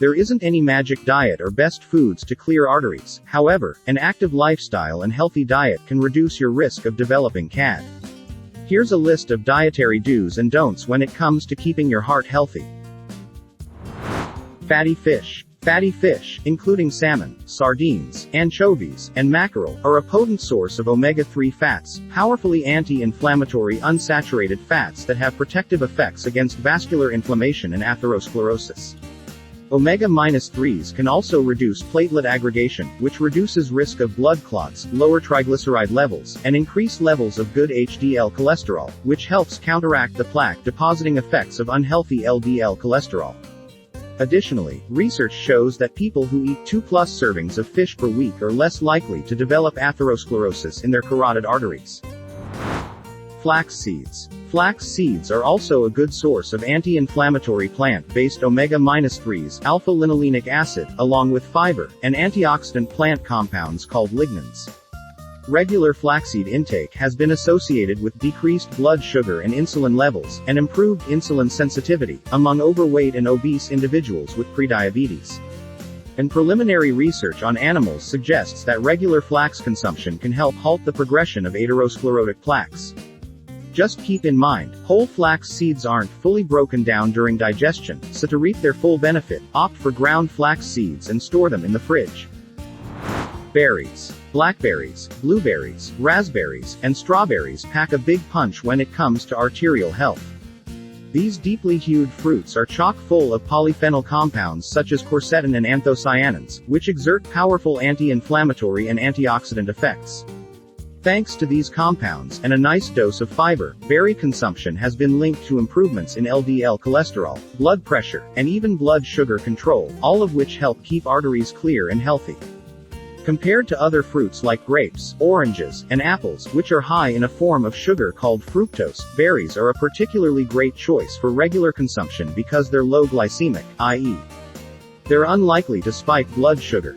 There isn't any magic diet or best foods to clear arteries. However, an active lifestyle and healthy diet can reduce your risk of developing CAD. Here's a list of dietary do's and don'ts when it comes to keeping your heart healthy. Fatty fish. Fatty fish, including salmon, sardines, anchovies, and mackerel, are a potent source of omega-3 fats, powerfully anti-inflammatory unsaturated fats that have protective effects against vascular inflammation and atherosclerosis. Omega-3s can also reduce platelet aggregation, which reduces risk of blood clots, lower triglyceride levels, and increase levels of good HDL cholesterol, which helps counteract the plaque-depositing effects of unhealthy LDL cholesterol. Additionally, research shows that people who eat 2+ servings of fish per week are less likely to develop atherosclerosis in their carotid arteries. Flax seeds. Flax seeds are also a good source of anti-inflammatory plant-based omega-3s, alpha-linolenic acid, along with fiber, and antioxidant plant compounds called lignans. Regular flaxseed intake has been associated with decreased blood sugar and insulin levels, and improved insulin sensitivity, among overweight and obese individuals with prediabetes. And preliminary research on animals suggests that regular flax consumption can help halt the progression of atherosclerotic plaques. Just keep in mind, whole flax seeds aren't fully broken down during digestion, so to reap their full benefit, opt for ground flax seeds and store them in the fridge. Berries. Blackberries, blueberries, raspberries, and strawberries pack a big punch when it comes to arterial health. These deeply hued fruits are chock full of polyphenol compounds such as quercetin and anthocyanins, which exert powerful anti-inflammatory and antioxidant effects. Thanks to these compounds, and a nice dose of fiber, berry consumption has been linked to improvements in LDL cholesterol, blood pressure, and even blood sugar control, all of which help keep arteries clear and healthy. Compared to other fruits like grapes, oranges, and apples, which are high in a form of sugar called fructose, berries are a particularly great choice for regular consumption because they're low glycemic, i.e., they're unlikely to spike blood sugar.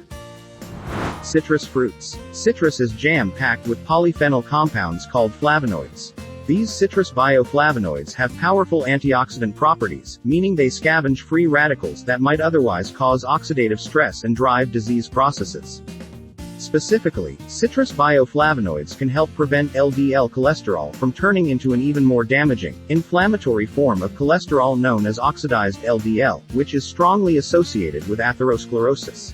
Citrus fruits. Citrus is jam-packed with polyphenol compounds called flavonoids. These citrus bioflavonoids have powerful antioxidant properties, meaning they scavenge free radicals that might otherwise cause oxidative stress and drive disease processes. Specifically, citrus bioflavonoids can help prevent LDL cholesterol from turning into an even more damaging, inflammatory form of cholesterol known as oxidized LDL, which is strongly associated with atherosclerosis.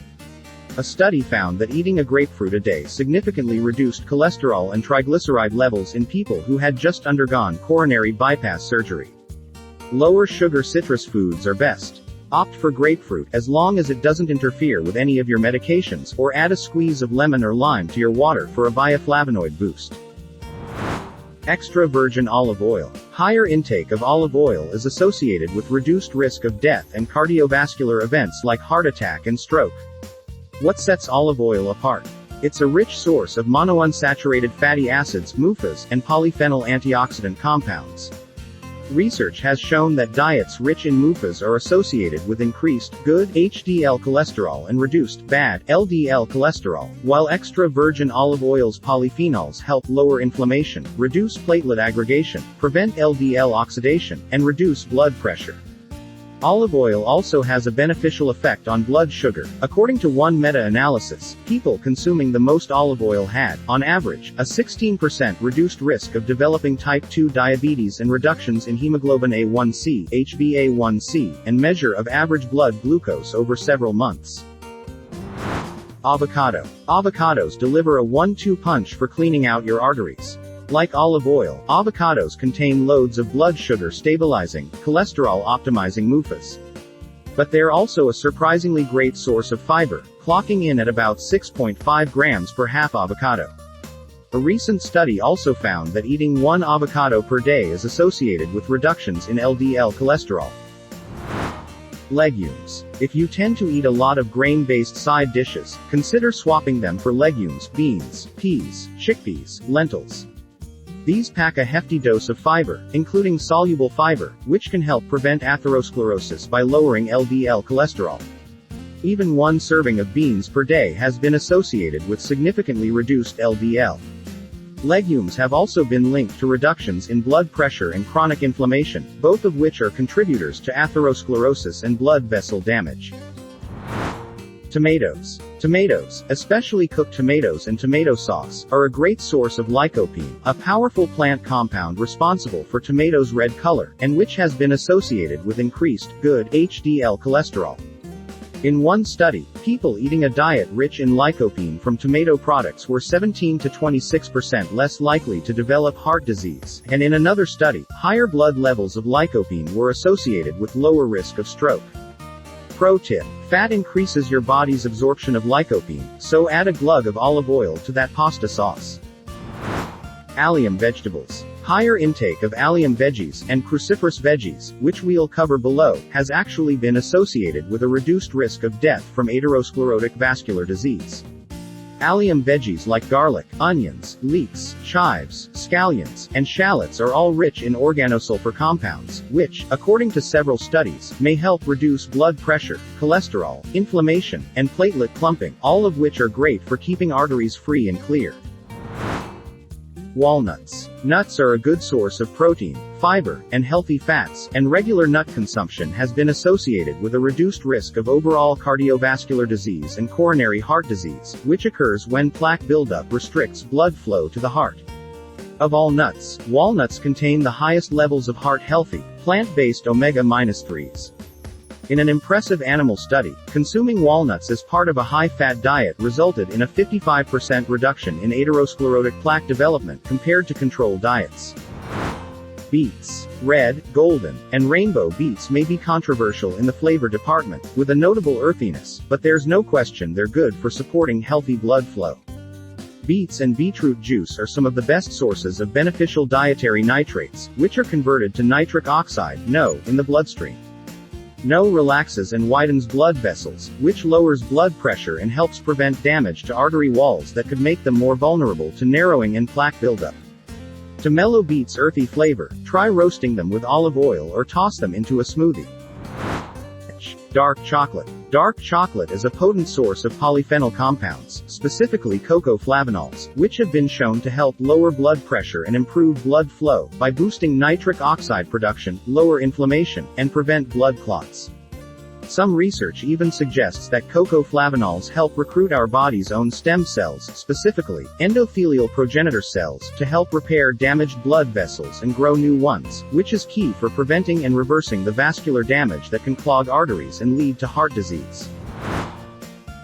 A study found that eating a grapefruit a day significantly reduced cholesterol and triglyceride levels in people who had just undergone coronary bypass surgery. Lower sugar citrus foods are best. Opt for grapefruit as long as it doesn't interfere with any of your medications, or add a squeeze of lemon or lime to your water for a bioflavonoid boost. Extra virgin olive oil. Higher intake of olive oil is associated with reduced risk of death and cardiovascular events like heart attack and stroke. What sets olive oil apart? It's a rich source of monounsaturated fatty acids, MUFAs, and polyphenol antioxidant compounds. Research has shown that diets rich in MUFAs are associated with increased good HDL cholesterol and reduced bad LDL cholesterol, while extra virgin olive oil's polyphenols help lower inflammation, reduce platelet aggregation, prevent LDL oxidation, and reduce blood pressure. Olive oil also has a beneficial effect on blood sugar. According to one meta-analysis, people consuming the most olive oil had, on average, a 16% reduced risk of developing type 2 diabetes and reductions in hemoglobin A1c, HbA1c, and measure of average blood glucose over several months. Avocado. Avocados deliver a 1-2 punch for cleaning out your arteries. Like olive oil, avocados contain loads of blood sugar stabilizing, cholesterol optimizing MUFAs. But they're also a surprisingly great source of fiber, clocking in at about 6.5 grams per half avocado. A recent study also found that eating 1 avocado per day is associated with reductions in LDL cholesterol. Legumes. If you tend to eat a lot of grain-based side dishes, consider swapping them for legumes, beans, peas, chickpeas, lentils. These pack a hefty dose of fiber, including soluble fiber, which can help prevent atherosclerosis by lowering LDL cholesterol. Even 1 serving of beans per day has been associated with significantly reduced LDL. Legumes have also been linked to reductions in blood pressure and chronic inflammation, both of which are contributors to atherosclerosis and blood vessel damage. Tomatoes. Tomatoes, especially cooked tomatoes and tomato sauce, are a great source of lycopene, a powerful plant compound responsible for tomatoes' red color, and which has been associated with increased, good, HDL cholesterol. In one study, people eating a diet rich in lycopene from tomato products were 17 to 26% less likely to develop heart disease, and in another study, higher blood levels of lycopene were associated with lower risk of stroke. Pro tip: fat increases your body's absorption of lycopene, so add a glug of olive oil to that pasta sauce. Allium vegetables. Higher intake of allium veggies, and cruciferous veggies, which we'll cover below, has actually been associated with a reduced risk of death from atherosclerotic vascular disease. Allium veggies like garlic, onions, leeks, chives, scallions, and shallots are all rich in organosulfur compounds, which, according to several studies, may help reduce blood pressure, cholesterol, inflammation, and platelet clumping, all of which are great for keeping arteries free and clear. Walnuts. Nuts are a good source of protein, fiber, and healthy fats, and regular nut consumption has been associated with a reduced risk of overall cardiovascular disease and coronary heart disease, which occurs when plaque buildup restricts blood flow to the heart. Of all nuts, walnuts contain the highest levels of heart-healthy, plant-based omega-3s. In an impressive animal study, consuming walnuts as part of a high-fat diet resulted in a 55% reduction in atherosclerotic plaque development compared to control diets. Beets. Red, golden, and rainbow beets may be controversial in the flavor department, with a notable earthiness, but there's no question they're good for supporting healthy blood flow. Beets and beetroot juice are some of the best sources of beneficial dietary nitrates, which are converted to nitric oxide, NO, in the bloodstream. NO relaxes and widens blood vessels, which lowers blood pressure and helps prevent damage to artery walls that could make them more vulnerable to narrowing and plaque buildup. To mellow beets' earthy flavor, try roasting them with olive oil or toss them into a smoothie. Dark chocolate. Dark chocolate is a potent source of polyphenol compounds, specifically cocoa flavanols, which have been shown to help lower blood pressure and improve blood flow by boosting nitric oxide production, lower inflammation, and prevent blood clots. Some research even suggests that cocoa flavanols help recruit our body's own stem cells, specifically endothelial progenitor cells, to help repair damaged blood vessels and grow new ones, which is key for preventing and reversing the vascular damage that can clog arteries and lead to heart disease.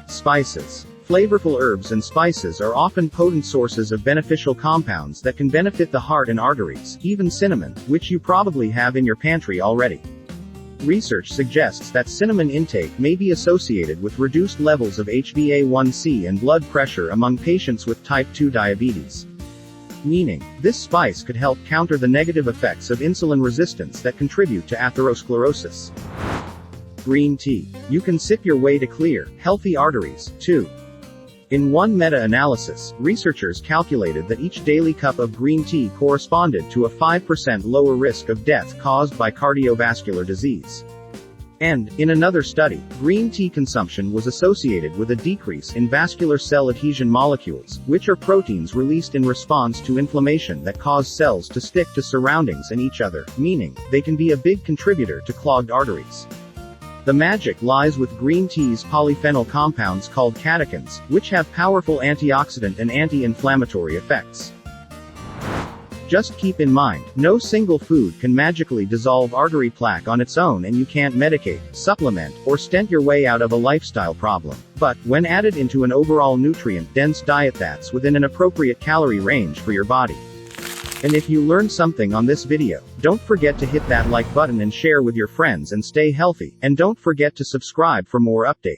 Spices. Flavorful herbs and spices are often potent sources of beneficial compounds that can benefit the heart and arteries, even cinnamon, which you probably have in your pantry already. Research suggests that cinnamon intake may be associated with reduced levels of HbA1c and blood pressure among patients with type 2 diabetes. Meaning, this spice could help counter the negative effects of insulin resistance that contribute to atherosclerosis. Green tea. You can sip your way to clear, healthy arteries, too. In one meta-analysis, researchers calculated that each daily cup of green tea corresponded to a 5% lower risk of death caused by cardiovascular disease. And, in another study, green tea consumption was associated with a decrease in vascular cell adhesion molecules, which are proteins released in response to inflammation that cause cells to stick to surroundings and each other, meaning, they can be a big contributor to clogged arteries. The magic lies with green tea's polyphenol compounds called catechins, which have powerful antioxidant and anti-inflammatory effects. Just keep in mind, no single food can magically dissolve artery plaque on its own, and you can't medicate, supplement, or stent your way out of a lifestyle problem. But, when added into an overall nutrient-dense diet that's within an appropriate calorie range for your body. And if you learned something on this video, don't forget to hit that like button and share with your friends and stay healthy, and don't forget to subscribe for more updates.